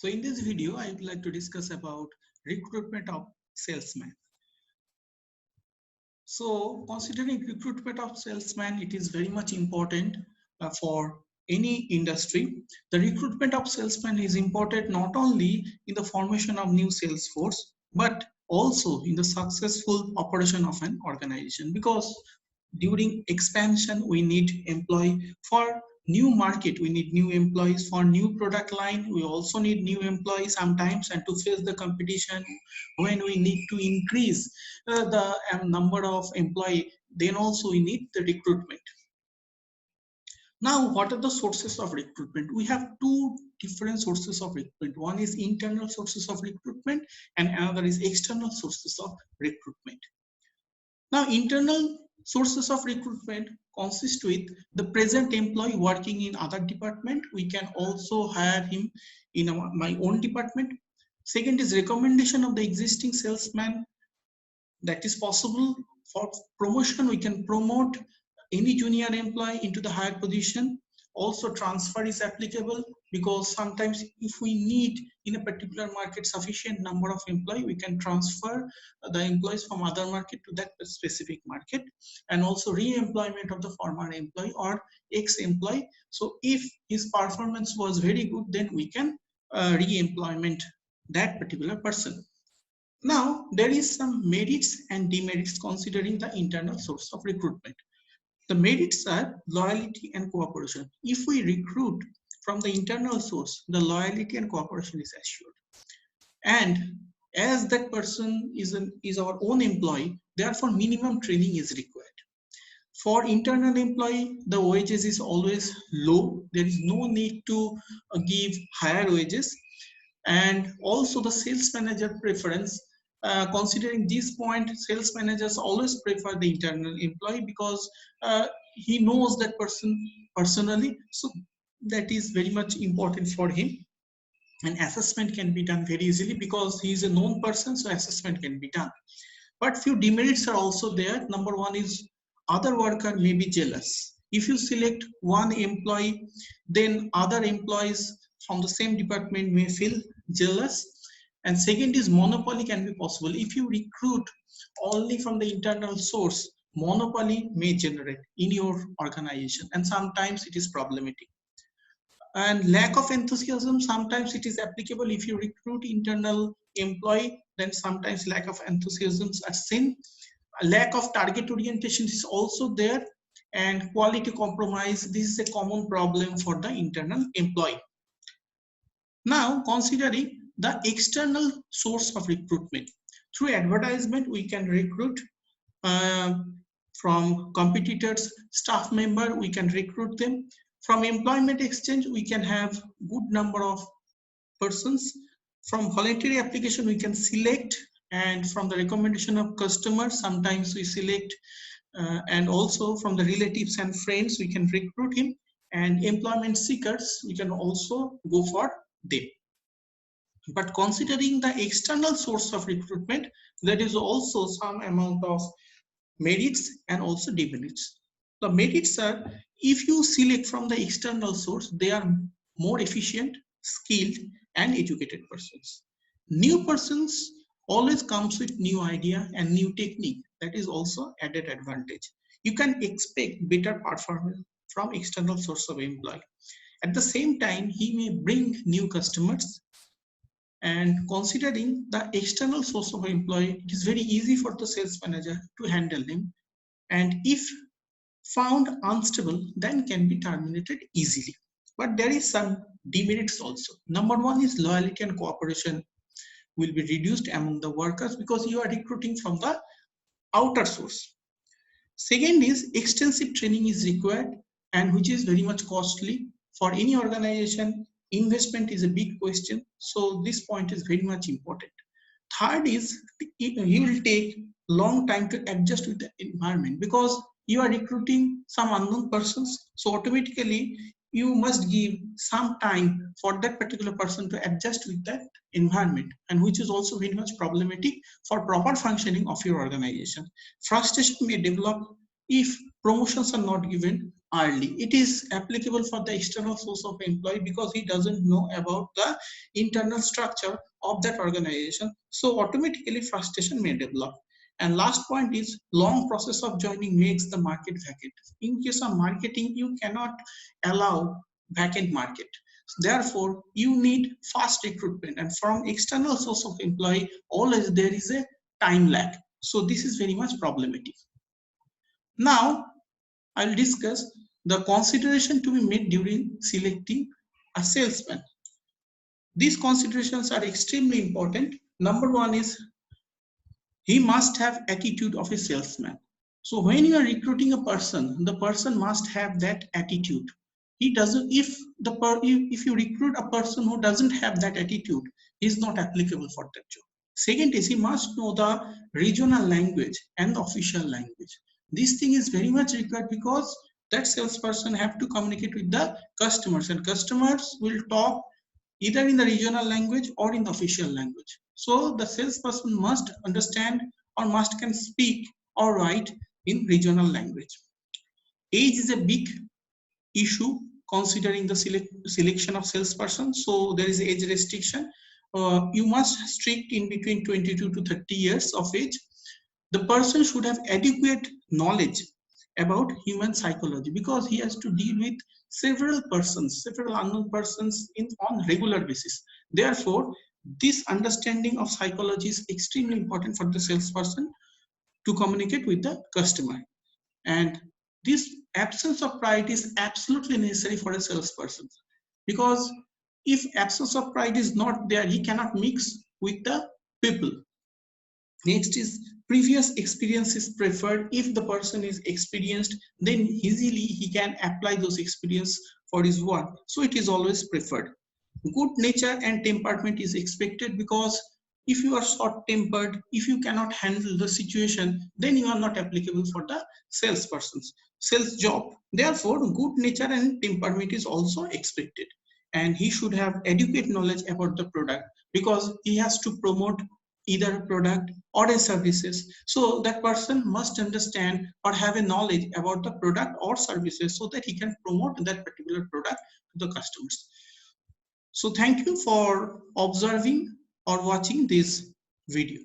So in this video, I would like to discuss about recruitment of salesman. So considering recruitment of salesman, it is very much important for any industry. The recruitment of salesman is important not only in the formation of new sales force, but also in the successful operation of an organization, because during expansion we need employee. For new market we need new employees. For new product line we also need new employees sometimes, and to face the competition when we need to increase the number of employee, then also we need the recruitment. Now, what are the sources of recruitment? We have two different sources of recruitment. One is internal sources of recruitment and another is external sources of recruitment. Now, internal sources of recruitment consist with the present employee working in other department. We can also hire him in my own department. Second is recommendation of the existing salesman. That is possible. For promotion, we can promote any junior employee into the higher position. Also, transfer is applicable, because sometimes if we need in a particular market sufficient number of employees, we can transfer the employees from other market to that specific market. And also re-employment of the former employee or ex-employee. So if his performance was very good, then we can re-employment that particular person. Now, there is some merits and demerits considering the internal source of recruitment. The merits are loyalty and cooperation. If we recruit from the internal source, the loyalty and cooperation is assured. And as that person is our own employee, therefore minimum training is required. For internal employee, the wages is always low. There is no need to give higher wages. And also the sales manager preference. Considering this point, sales managers always prefer the internal employee, because he knows that person personally, so that is very much important for him. And assessment can be done very easily because he is a known person, so assessment can be done. But few demerits are also there. Number one is other worker may be jealous. If you select one employee, then other employees from the same department may feel jealous. And second is monopoly can be possible. If you recruit only from the internal source, monopoly may generate in your organization, and sometimes it is problematic. And lack of enthusiasm, sometimes it is applicable. If you recruit internal employee, then sometimes lack of enthusiasms are seen. A lack of target orientation is also there, and quality compromise. This is a common problem for the internal employee. Now, considering the external source of recruitment, through advertisement we can recruit from competitors, staff member, we can recruit them. From employment exchange, we can have good number of persons. From voluntary application, we can select, and from the recommendation of customers, sometimes we select, and also from the relatives and friends, we can recruit him. And employment seekers, we can also go for them. But considering the external source of recruitment, there is also some amount of merits and also demerits. The merits are, if you select from the external source, they are more efficient, skilled, and educated persons. New persons always comes with new idea and new technique. That is also added advantage. You can expect better performance from external source of employee. At the same time, he may bring new customers. And considering the external source of employee, it is very easy for the sales manager to handle them. And if found unstable, then can be terminated easily. But there is some demerits also. Number one is loyalty and cooperation will be reduced among the workers, because you are recruiting from the outer source. Second is extensive training is required, and which is very much costly for any organization. Investment is a big question, so this point is very much important. Third is you will take long time to adjust with the environment, because you are recruiting some unknown persons, so automatically you must give some time for that particular person to adjust with that environment, and which is also very much problematic for proper functioning of your organization. Frustration may develop if promotions are not given early. It is applicable for the external source of employee because he doesn't know about the internal structure of that organization. So automatically frustration may develop. And last point is long process of joining makes the market vacant. In case of marketing, you cannot allow vacant market. Therefore, you need fast recruitment, and from external source of employee, always there is a time lag. So this is very much problematic. Now, I'll discuss the consideration to be made during selecting a salesman. These considerations are extremely important. Number one is he must have attitude of a salesman. So when you are recruiting a person, the person must have that attitude. He doesn't. If you recruit a person who doesn't have that attitude, he is not applicable for that job. Second is he must know the regional language and the official language. This thing is very much required because that salesperson have to communicate with the customers, and customers will talk either in the regional language or in the official language. So the salesperson must understand or must can speak or write in regional language. Age is a big issue considering the selection of salesperson. So there is age restriction. You must strict in between 22 to 30 years of age. The person should have adequate knowledge about human psychology because he has to deal with several persons, several unknown persons on regular basis. Therefore, this understanding of psychology is extremely important for the salesperson to communicate with the customer. And this absence of pride is absolutely necessary for a salesperson because if absence of pride is not there, he cannot mix with the people. Next is previous experience is preferred. If the person is experienced, then easily he can apply those experience for his work. So it is always preferred. Good nature and temperament is expected because if you are short-tempered, if you cannot handle the situation, then you are not applicable for the salesperson's sales job. Therefore, good nature and temperament is also expected. And he should have adequate knowledge about the product because he has to promote either a product or a services. So that person must understand or have a knowledge about the product or services so that he can promote that particular product to the customers. So thank you for observing or watching this video.